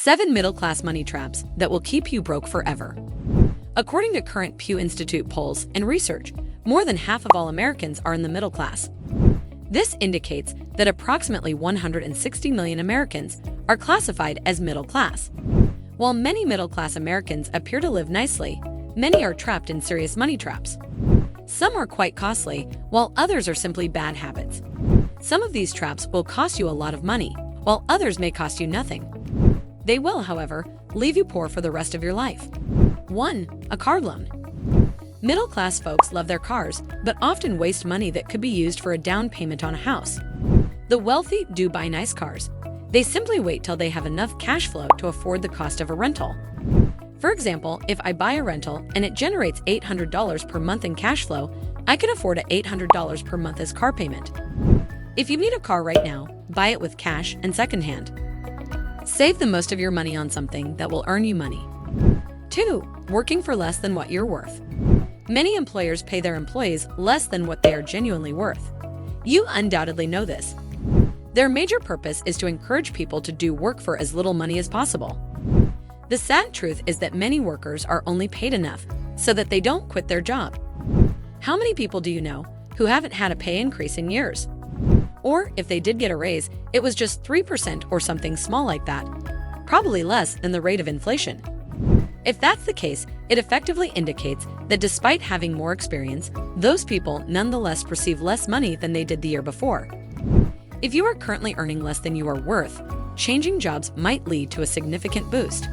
7 middle-class money traps that will keep you broke forever. According to current Pew Institute polls and research, more than half of all Americans are in the middle class. This indicates that approximately 160 million Americans are classified as middle class. While many middle-class Americans appear to live nicely, many are trapped in serious money traps. Some are quite costly, while others are simply bad habits. Some of these traps will cost you a lot of money, while others may cost you nothing. They will, however, leave you poor for the rest of your life. 1. A car loan. Middle-class folks love their cars, but often waste money that could be used for a down payment on a house. The wealthy do buy nice cars. They simply wait till they have enough cash flow to afford the cost of a rental. For example, if I buy a rental and it generates $800 per month in cash flow, I can afford $800 per month as car payment. If you need a car right now, buy it with cash and secondhand. Save the most of your money on something that will earn you money. 2. Working for less than what you're worth. Many employers pay their employees less than what they are genuinely worth. You undoubtedly know this. Their major purpose is to encourage people to do work for as little money as possible. The sad truth is that many workers are only paid enough so that they don't quit their job. How many people do you know who haven't had a pay increase in years? Or if they did get a raise, it was just 3% or something small like that, probably less than the rate of inflation. If that's the case, it effectively indicates that despite having more experience, those people nonetheless receive less money than they did the year before. If you are currently earning less than you are worth, changing jobs might lead to a significant boost.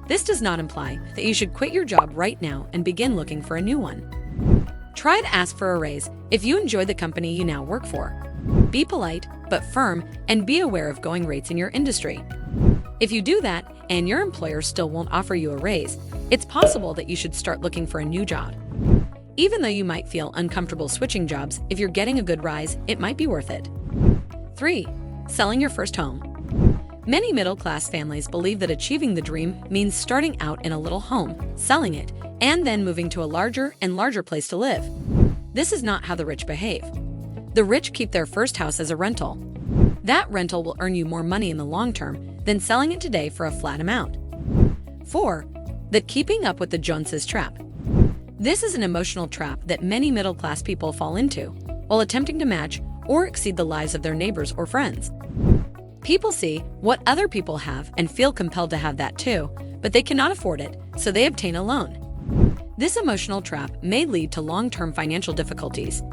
This does not imply that you should quit your job right now and begin looking for a new one. Try to ask for a raise if you enjoy the company you now work for. Be polite, but firm, and be aware of going rates in your industry. If you do that and your employer still won't offer you a raise, it's possible that you should start looking for a new job. Even though you might feel uncomfortable switching jobs, if you're getting a good rise, it might be worth it. 3. Selling your first home. Many middle-class families believe that achieving the dream means starting out in a little home, selling it, and then moving to a larger and larger place to live. This is not how the rich behave. The rich keep their first house as a rental. That rental will earn you more money in the long term than selling it today for a flat amount. 4. The keeping up with the Joneses trap. This is an emotional trap that many middle-class people fall into while attempting to match or exceed the lives of their neighbors or friends. People see what other people have and feel compelled to have that too, but they cannot afford it, so they obtain a loan. This emotional trap may lead to long-term financial difficulties.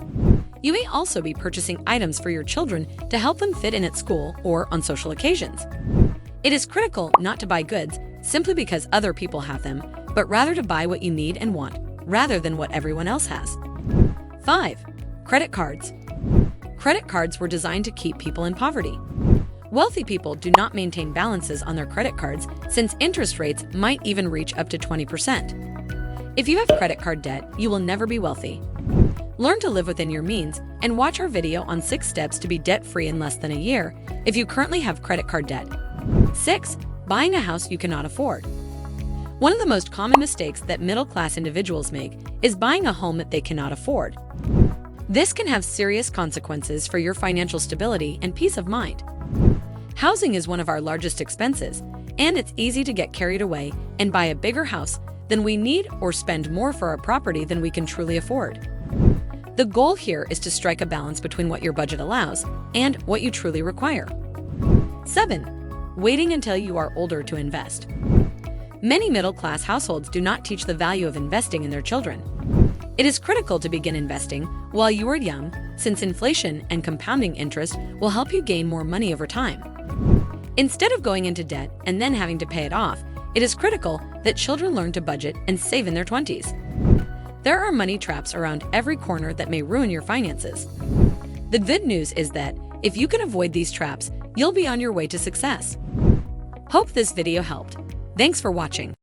You may also be purchasing items for your children to help them fit in at school or on social occasions. It is critical not to buy goods simply because other people have them, but rather to buy what you need and want, rather than what everyone else has. 5. Credit cards. Credit cards were designed to keep people in poverty. Wealthy people do not maintain balances on their credit cards since interest rates might even reach up to 20%. If you have credit card debt, you will never be wealthy. Learn to live within your means and watch our video on 6 steps to be debt-free in less than a year if you currently have credit card debt. 6. Buying a house you cannot afford. One of the most common mistakes that middle-class individuals make is buying a home that they cannot afford. This can have serious consequences for your financial stability and peace of mind. Housing is one of our largest expenses, and it's easy to get carried away and buy a bigger house than we need or spend more for our property than we can truly afford. The goal here is to strike a balance between what your budget allows and what you truly require. 7. Waiting until you are older to invest. Many middle-class households do not teach the value of investing in their children. It is critical to begin investing while you are young, since inflation and compounding interest will help you gain more money over time. Instead of going into debt and then having to pay it off, it is critical that children learn to budget and save in their 20s. There are money traps around every corner that may ruin your finances. The good news is that if you can avoid these traps, you'll be on your way to success. Hope this video helped. Thanks for watching.